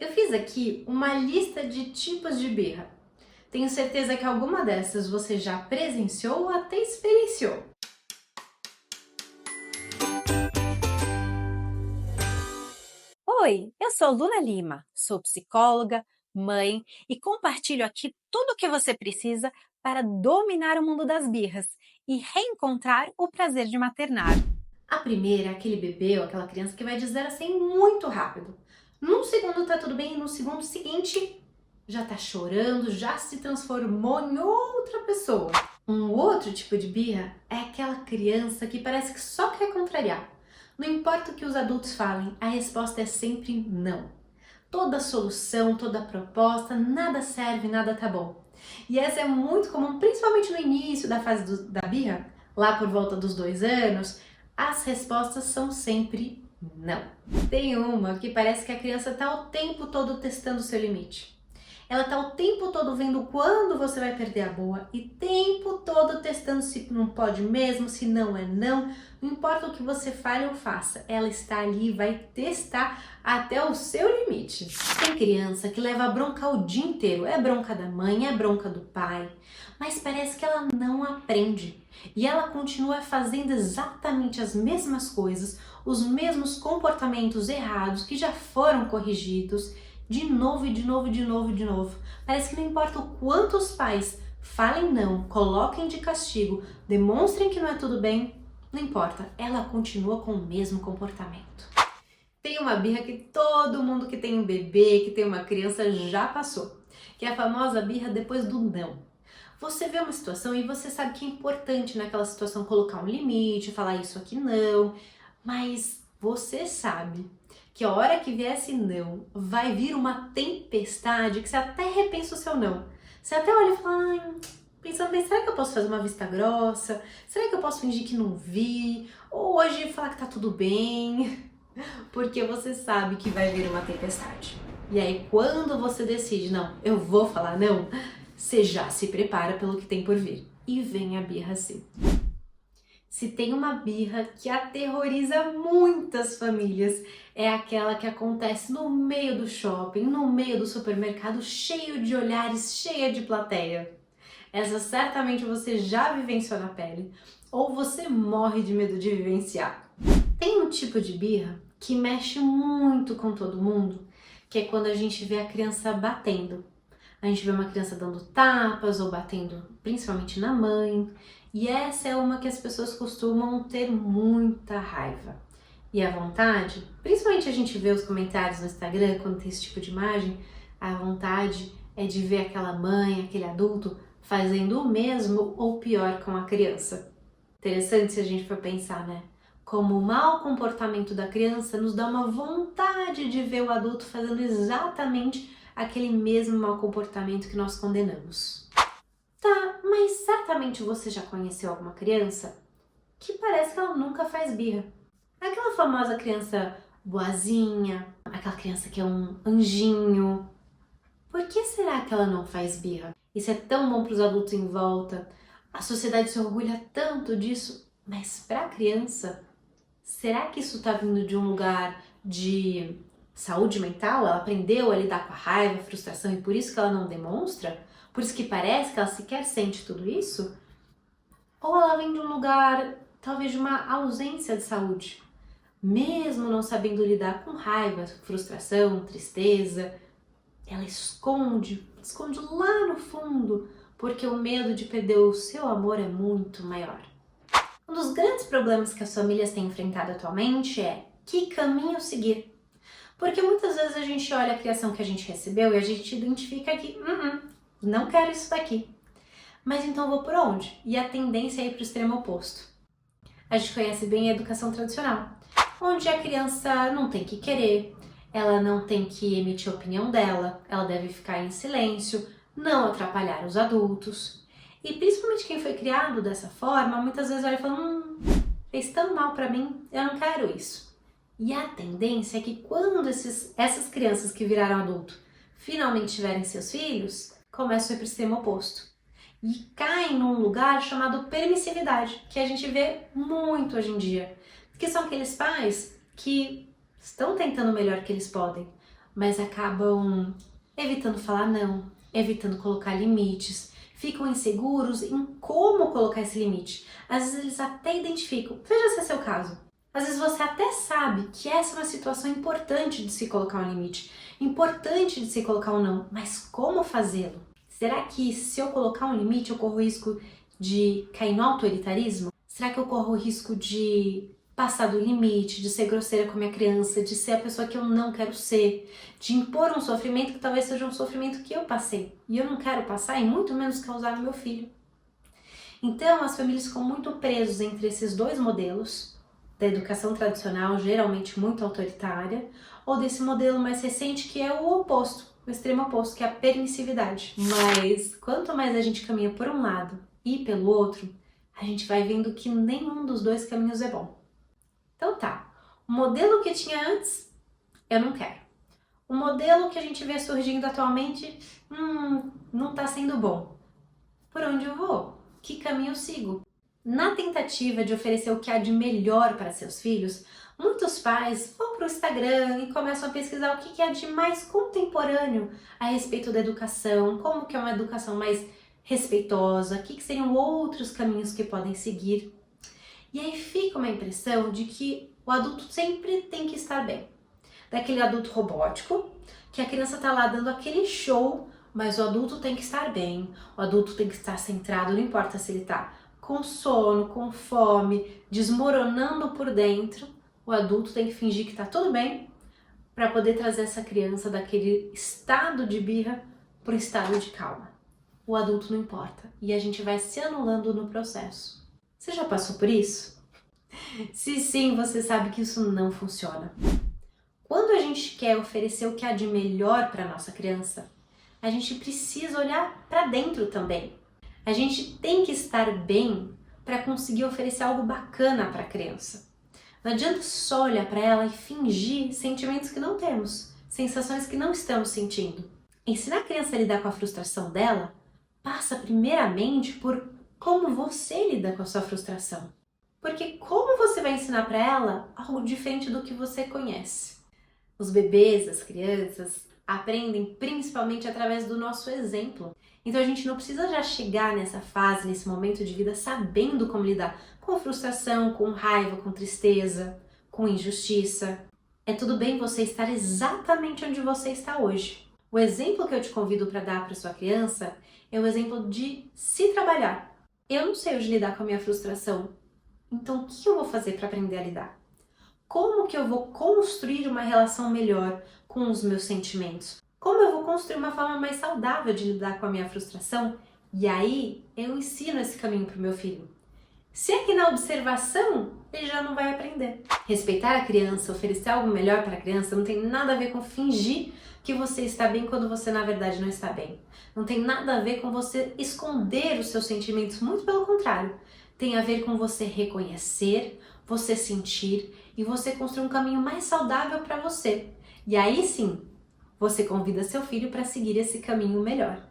Eu fiz aqui uma lista de tipos de birra. Tenho certeza que alguma dessas você já presenciou ou até experienciou. Oi, eu sou Luna Lima, sou psicóloga, mãe e compartilho aqui tudo o que você precisa para dominar o mundo das birras e reencontrar o prazer de maternar. A primeira é aquele bebê ou aquela criança que vai de 0 a 100 muito rápido. Num segundo tá tudo bem, no segundo seguinte já tá chorando, já se transformou em outra pessoa. Um outro tipo de birra é aquela criança que parece que só quer contrariar. Não importa o que os adultos falem, a resposta é sempre não. Toda solução, toda proposta, nada serve, nada tá bom. E essa é muito comum, principalmente no início da fase da birra, lá por volta dos 2 anos, as respostas são sempre não. Tem uma que parece que a criança tá o tempo todo testando o seu limite. Ela tá o tempo todo vendo quando você vai perder a boa e tempo todo testando se não pode mesmo, se não é não. Não importa o que você fale ou faça, ela está ali e vai testar até o seu limite. Tem criança que leva bronca o dia inteiro, é bronca da mãe, é bronca do pai, mas parece que ela não aprende. E ela continua fazendo exatamente as mesmas coisas, os mesmos comportamentos errados que já foram corrigidos, de novo e de novo e de novo e de novo. Parece que não importa o quanto os pais falem não, coloquem de castigo, demonstrem que não é tudo bem, não importa, ela continua com o mesmo comportamento. Tem uma birra que todo mundo que tem um bebê, que tem uma criança já passou, que é a famosa birra depois do não. Você vê uma situação e você sabe que é importante naquela situação colocar um limite, falar isso aqui não, mas você sabe que a hora que vier esse não, vai vir uma tempestade que você até repensa o seu não. Você até olha e fala, ai, pensando bem, será que eu posso fazer uma vista grossa? Será que eu posso fingir que não vi? Ou hoje falar que tá tudo bem? Porque você sabe que vai vir uma tempestade. E aí quando você decide, não, eu vou falar não, você já se prepara pelo que tem por vir. E vem a birra sim. Se tem uma birra que aterroriza muitas famílias, é aquela que acontece no meio do shopping, no meio do supermercado, cheio de olhares, cheia de plateia. Essa certamente você já vivenciou na pele, ou você morre de medo de vivenciar. Tem um tipo de birra que mexe muito com todo mundo, que é quando a gente vê a criança batendo. A gente vê uma criança dando tapas ou batendo principalmente na mãe. E essa é uma que as pessoas costumam ter muita raiva. E a vontade, principalmente a gente vê os comentários no Instagram quando tem esse tipo de imagem, a vontade é de ver aquela mãe, aquele adulto fazendo o mesmo ou pior com a criança. Interessante se a gente for pensar, né? Como o mau comportamento da criança nos dá uma vontade de ver o adulto fazendo exatamente aquele mesmo mau comportamento que nós condenamos. Tá, mas certamente você já conheceu alguma criança que parece que ela nunca faz birra. Aquela famosa criança boazinha, aquela criança que é um anjinho. Por que será que ela não faz birra? Isso é tão bom para os adultos em volta, a sociedade se orgulha tanto disso, mas para a criança, será que isso está vindo de um lugar de saúde mental? Ela aprendeu a lidar com a raiva, a frustração e por isso que ela não demonstra? Por isso que parece que ela sequer sente tudo isso? Ou ela vem de um lugar, talvez de uma ausência de saúde? Mesmo não sabendo lidar com raiva, frustração, tristeza, ela esconde lá no fundo, porque o medo de perder o seu amor é muito maior. Um dos grandes problemas que as famílias têm enfrentado atualmente é que caminho seguir. Porque muitas vezes a gente olha a criação que a gente recebeu e a gente identifica que não quero isso daqui. Mas então eu vou por onde? E a tendência é ir para o extremo oposto. A gente conhece bem a educação tradicional, onde a criança não tem que querer, ela não tem que emitir a opinião dela, ela deve ficar em silêncio, não atrapalhar os adultos. E principalmente quem foi criado dessa forma, muitas vezes olha e fala, fez tão mal pra mim, eu não quero isso. E a tendência é que quando essas crianças que viraram adulto finalmente tiverem seus filhos, começam a ir pro extremo oposto. E caem num lugar chamado permissividade, que a gente vê muito hoje em dia. Que são aqueles pais que estão tentando o melhor que eles podem, mas acabam evitando falar não, evitando colocar limites, ficam inseguros em como colocar esse limite. Às vezes eles até identificam, veja se é seu caso. Às vezes você até sabe que essa é uma situação importante de se colocar um limite, importante de se colocar um não, mas como fazê-lo? Será que se eu colocar um limite eu corro o risco de cair no autoritarismo? Será que eu corro o risco de passar do limite, de ser grosseira com a minha criança, de ser a pessoa que eu não quero ser, de impor um sofrimento que talvez seja um sofrimento que eu passei e eu não quero passar e muito menos causar no meu filho? Então as famílias ficam muito presas entre esses dois modelos, da educação tradicional, geralmente muito autoritária, ou desse modelo mais recente que é o oposto, o extremo oposto, que é a permissividade. Mas quanto mais a gente caminha por um lado e pelo outro, a gente vai vendo que nenhum dos dois caminhos é bom. Então tá, o modelo que tinha antes, eu não quero. O modelo que a gente vê surgindo atualmente, não tá sendo bom. Por onde eu vou? Que caminho eu sigo? Na tentativa de oferecer o que há de melhor para seus filhos, muitos pais vão para o Instagram e começam a pesquisar o que há de mais contemporâneo a respeito da educação, como que é uma educação mais respeitosa, o que seriam outros caminhos que podem seguir. E aí fica uma impressão de que o adulto sempre tem que estar bem. Daquele adulto robótico, que a criança está lá dando aquele show, mas o adulto tem que estar bem, o adulto tem que estar centrado, não importa se ele está com sono, com fome, desmoronando por dentro, o adulto tem que fingir que está tudo bem para poder trazer essa criança daquele estado de birra para o estado de calma. O adulto não importa e a gente vai se anulando no processo. Você já passou por isso? Se sim, você sabe que isso não funciona. Quando a gente quer oferecer o que há de melhor para a nossa criança, a gente precisa olhar para dentro também. A gente tem que estar bem para conseguir oferecer algo bacana para a criança. Não adianta só olhar para ela e fingir sentimentos que não temos, sensações que não estamos sentindo. Ensinar a criança a lidar com a frustração dela passa primeiramente por como você lida com a sua frustração. Porque como você vai ensinar para ela algo diferente do que você conhece? Os bebês, as crianças, aprendem principalmente através do nosso exemplo. Então a gente não precisa já chegar nessa fase, nesse momento de vida, sabendo como lidar com frustração, com raiva, com tristeza, com injustiça. É tudo bem você estar exatamente onde você está hoje. O exemplo que eu te convido para dar para sua criança é o exemplo de se trabalhar. Eu não sei hoje lidar com a minha frustração, então o que eu vou fazer para aprender a lidar? Como que eu vou construir uma relação melhor com os meus sentimentos? Como eu vou construir uma forma mais saudável de lidar com a minha frustração? E aí eu ensino esse caminho para o meu filho. Se aqui na observação, ele já não vai aprender. Respeitar a criança, oferecer algo melhor para a criança não tem nada a ver com fingir que você está bem quando você na verdade não está bem. Não tem nada a ver com você esconder os seus sentimentos, muito pelo contrário. Tem a ver com você reconhecer, você sentir e você construir um caminho mais saudável para você. E aí sim, você convida seu filho para seguir esse caminho melhor.